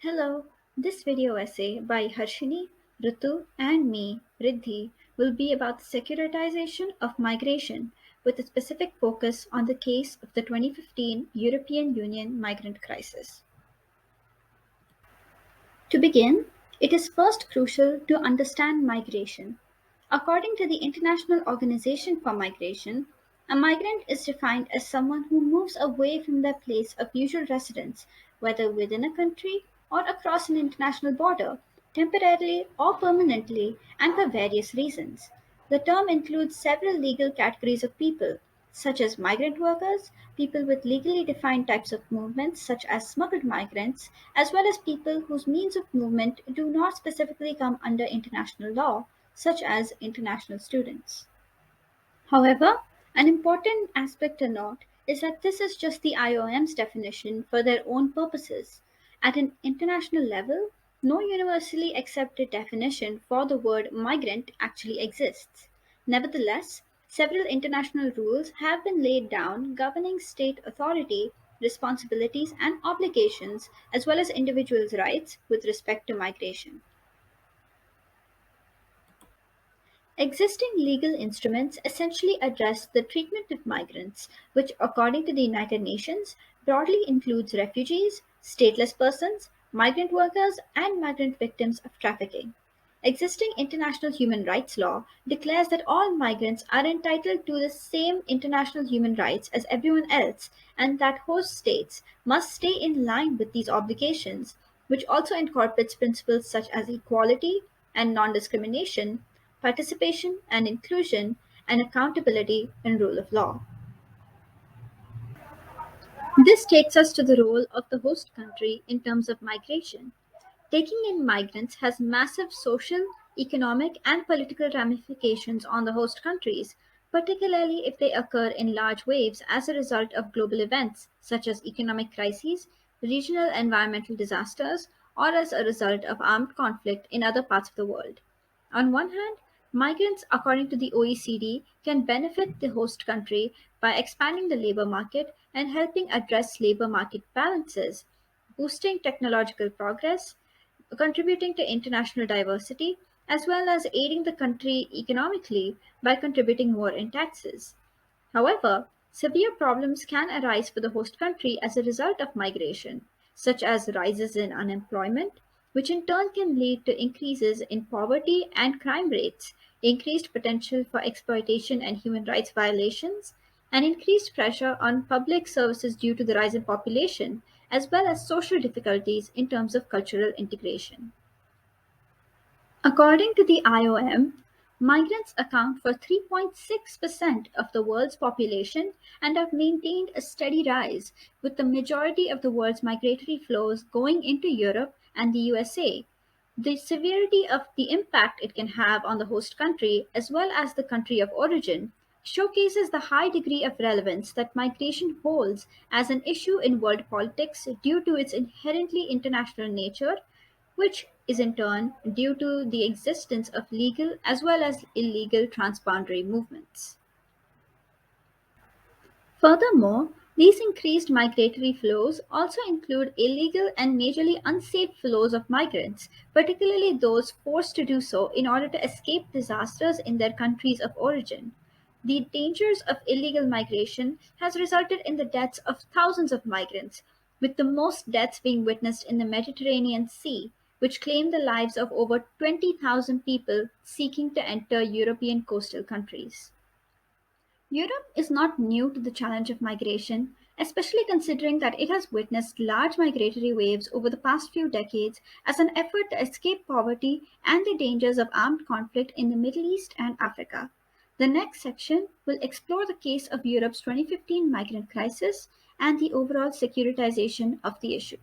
Hello, this video essay by Harshini, Ritu, and me, Riddhi, will be about the securitization of migration with a specific focus on the case of the 2015 European Union migrant crisis. To begin, it is first crucial to understand migration. According to the International Organization for Migration, a migrant is defined as someone who moves away from their place of usual residence, whether within a country or across an international border, temporarily or permanently, and for various reasons. The term includes several legal categories of people, such as migrant workers, people with legally defined types of movements, such as smuggled migrants, as well as people whose means of movement do not specifically come under international law, such as international students. However, an important aspect to note is that this is just the IOM's definition for their own purposes. At an international level, no universally accepted definition for the word migrant actually exists. Nevertheless, several international rules have been laid down governing state authority, responsibilities, and obligations, as well as individuals' rights with respect to migration. Existing legal instruments essentially address the treatment of migrants, which, according to the United Nations, broadly includes refugees, stateless persons, migrant workers, and migrant victims of trafficking. Existing international human rights law declares that all migrants are entitled to the same international human rights as everyone else, and that host states must stay in line with these obligations, which also incorporates principles such as equality and non discrimination, participation and inclusion, and accountability in rule of law. This takes us to the role of the host country in terms of migration. Taking in migrants has massive social, economic, and political ramifications on the host countries, particularly if they occur in large waves as a result of global events such as economic crises, regional environmental disasters, or as a result of armed conflict in other parts of the world. On one hand, migrants, according to the OECD, can benefit the host country by expanding the labor market and helping address labor market balances, boosting technological progress, contributing to international diversity, as well as aiding the country economically by contributing more in taxes. However, severe problems can arise for the host country as a result of migration, such as rises in unemployment, which in turn can lead to increases in poverty and crime rates, increased potential for exploitation and human rights violations, and increased pressure on public services due to the rise in population, as well as social difficulties in terms of cultural integration. According to the IOM, migrants account for 3.6% of the world's population and have maintained a steady rise, with the majority of the world's migratory flows going into Europe and the USA. The severity of the impact it can have on the host country, as well as the country of origin, showcases the high degree of relevance that migration holds as an issue in world politics due to its inherently international nature, which is in turn due to the existence of legal as well as illegal transboundary movements. Furthermore, these increased migratory flows also include illegal and majorly unsafe flows of migrants, particularly those forced to do so in order to escape disasters in their countries of origin. The dangers of illegal migration has resulted in the deaths of thousands of migrants, with the most deaths being witnessed in the Mediterranean Sea, which claimed the lives of over 20,000 people seeking to enter European coastal countries. Europe is not new to the challenge of migration, especially considering that it has witnessed large migratory waves over the past few decades as an effort to escape poverty and the dangers of armed conflict in the Middle East and Africa. The next section will explore the case of Europe's 2015 migrant crisis and the overall securitization of the issue.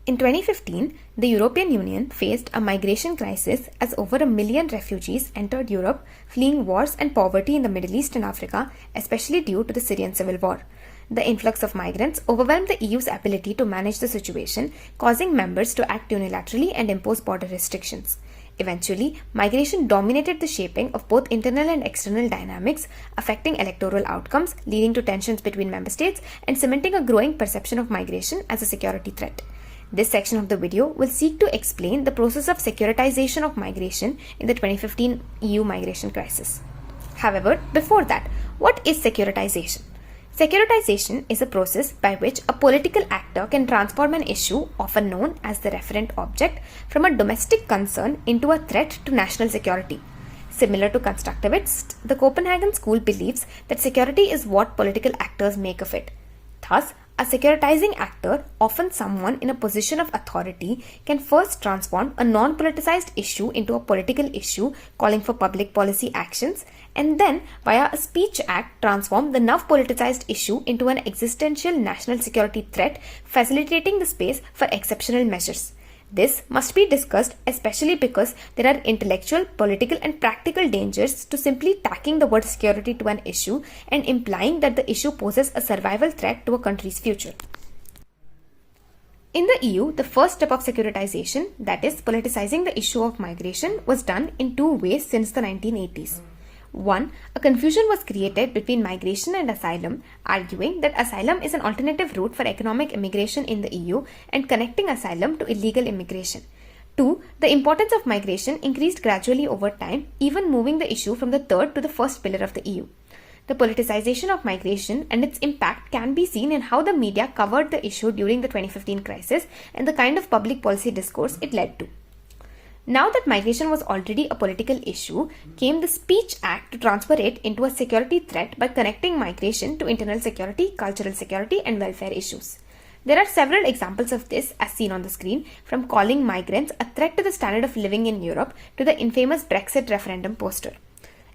In 2015, the European Union faced a migration crisis as over a million refugees entered Europe fleeing wars and poverty in the Middle East and Africa, especially due to the Syrian civil war. The influx of migrants overwhelmed the EU's ability to manage the situation, causing members to act unilaterally and impose border restrictions. Eventually, migration dominated the shaping of both internal and external dynamics, affecting electoral outcomes, leading to tensions between member states, and cementing a growing perception of migration as a security threat. This section of the video will seek to explain the process of securitization of migration in the 2015 EU migration crisis. However, before that, what is securitization? Securitization is a process by which a political actor can transform an issue, often known as the referent object, from a domestic concern into a threat to national security. Similar to constructivists, the Copenhagen school believes that security is what political actors make of it. Thus, a securitizing actor, often someone in a position of authority, can first transform a non-politicized issue into a political issue calling for public policy actions, and then, via a speech act, transform the now politicized issue into an existential national security threat, facilitating the space for exceptional measures. This must be discussed, especially because there are intellectual, political, and practical dangers to simply tacking the word security to an issue and implying that the issue poses a survival threat to a country's future. In the EU, the first step of securitization, that is, politicizing the issue of migration, was done in two ways since the 1980s. One, a confusion was created between migration and asylum, arguing that asylum is an alternative route for economic immigration in the EU and connecting asylum to illegal immigration. Two, the importance of migration increased gradually over time, even moving the issue from the third to the first pillar of the EU. The politicization of migration and its impact can be seen in how the media covered the issue during the 2015 crisis and the kind of public policy discourse it led to. Now that migration was already a political issue, came the Speech Act to transfer it into a security threat by connecting migration to internal security, cultural security, and welfare issues. There are several examples of this as seen on the screen, from calling migrants a threat to the standard of living in Europe to the infamous Brexit referendum poster.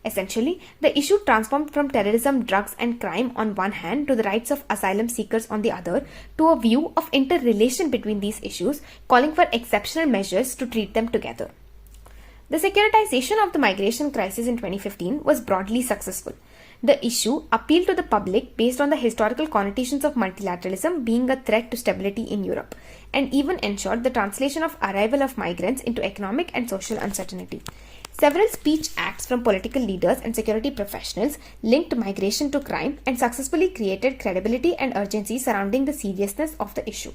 Essentially, the issue transformed from terrorism, drugs, and crime on one hand to the rights of asylum seekers on the other, to a view of interrelation between these issues, calling for exceptional measures to treat them together. The securitization of the migration crisis in 2015 was broadly successful. The issue appealed to the public based on the historical connotations of multilateralism being a threat to stability in Europe, and even ensured the translation of arrival of migrants into economic and social uncertainty. Several speech acts from political leaders and security professionals linked migration to crime and successfully created credibility and urgency surrounding the seriousness of the issue.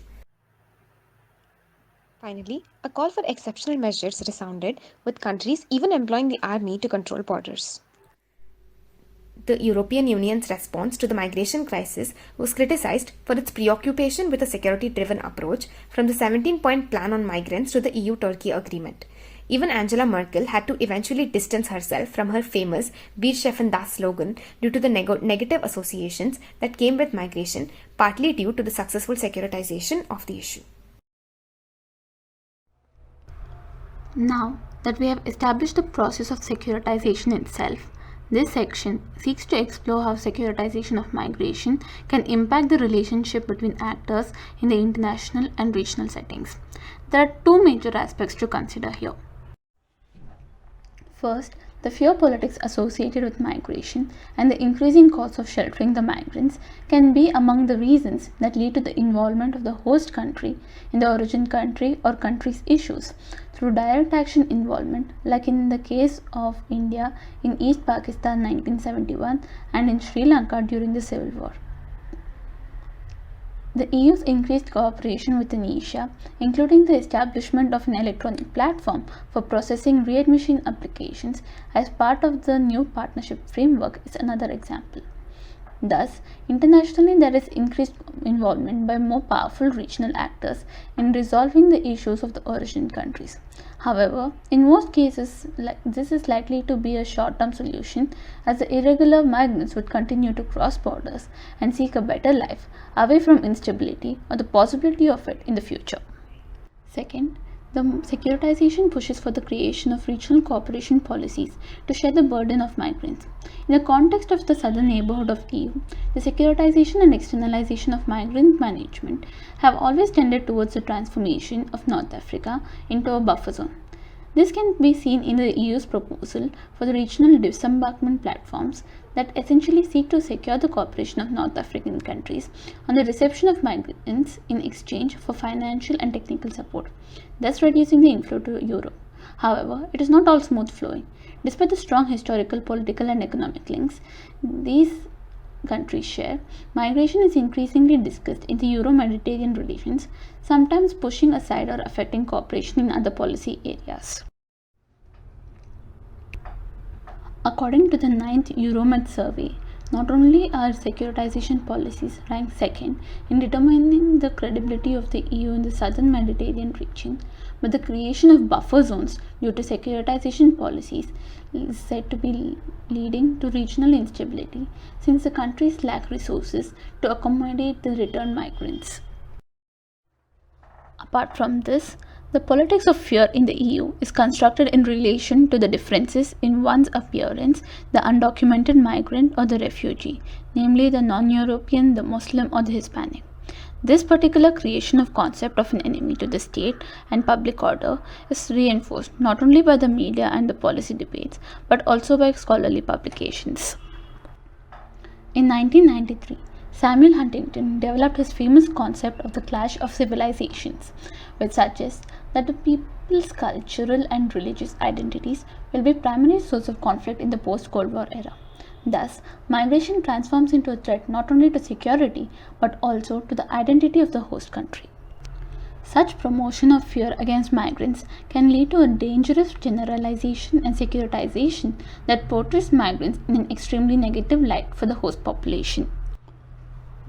Finally, a call for exceptional measures resounded, with countries even employing the army to control borders. The European Union's response to the migration crisis was criticized for its preoccupation with a security-driven approach, from the 17-point plan on migrants to the EU-Turkey agreement. Even Angela Merkel had to eventually distance herself from her famous Wir schaffen das slogan due to the negative associations that came with migration, partly due to the successful securitization of the issue. Now that we have established the process of securitization itself, this section seeks to explore how securitization of migration can impact the relationship between actors in the international and regional settings. There are two major aspects to consider here. First, the fear politics associated with migration and the increasing cost of sheltering the migrants can be among the reasons that lead to the involvement of the host country in the origin country or country's issues through direct action involvement, like in the case of India in East Pakistan 1971 and in Sri Lanka during the Civil War. The EU's increased cooperation with Tunisia, including the establishment of an electronic platform for processing readmission applications as part of the new partnership framework, is another example. Thus, internationally there is increased involvement by more powerful regional actors in resolving the issues of the origin countries. However, in most cases, this is likely to be a short-term solution, as the irregular migrants would continue to cross borders and seek a better life away from instability or the possibility of it in the future. Second, the securitization pushes for the creation of regional cooperation policies to share the burden of migrants. In the context of the southern neighborhood of EU, the securitization and externalization of migrant management have always tended towards the transformation of North Africa into a buffer zone. This can be seen in the EU's proposal for the regional disembarkation platforms that essentially seek to secure the cooperation of North African countries on the reception of migrants in exchange for financial and technical support, thus reducing the inflow to Europe. However, it is not all smooth flowing. Despite the strong historical, political, and economic links these countries share, migration is increasingly discussed in the Euro-Mediterranean relations, sometimes pushing aside or affecting cooperation in other policy areas. According to the 9th Euromed survey, not only are securitization policies ranked second in determining the credibility of the EU in the southern Mediterranean region, but the creation of buffer zones due to securitization policies is said to be leading to regional instability since the countries lack resources to accommodate the returned migrants. Apart from this, the politics of fear in the EU is constructed in relation to the differences in one's appearance, the undocumented migrant or the refugee, namely the non-European, the Muslim or the Hispanic. This particular creation of concept of an enemy to the state and public order is reinforced not only by the media and the policy debates, but also by scholarly publications. In 1993, Samuel Huntington developed his famous concept of the clash of civilizations, which suggests that the people's cultural and religious identities will be primary source of conflict in the post-Cold War era. Thus, migration transforms into a threat not only to security but also to the identity of the host country. Such promotion of fear against migrants can lead to a dangerous generalization and securitization that portrays migrants in an extremely negative light for the host population.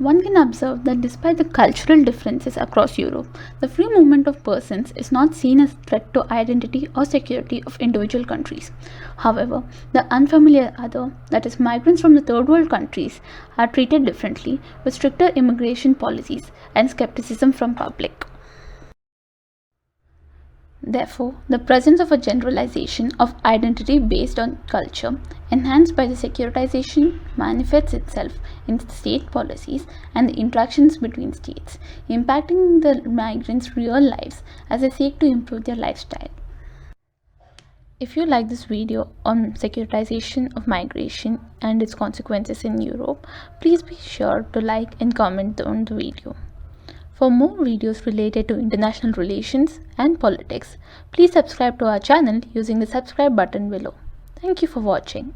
One can observe that despite the cultural differences across Europe, the free movement of persons is not seen as a threat to identity or security of individual countries. However, the unfamiliar other, that is migrants from the third world countries, are treated differently with stricter immigration policies and skepticism from public. Therefore, the presence of a generalization of identity based on culture, enhanced by the securitization, manifests itself in state policies and the interactions between states, impacting the migrants' real lives as they seek to improve their lifestyle. If you like this video on securitization of migration and its consequences in Europe, please be sure to like and comment on the video. For more videos related to international relations and politics, please subscribe to our channel using the subscribe button below. Thank you for watching.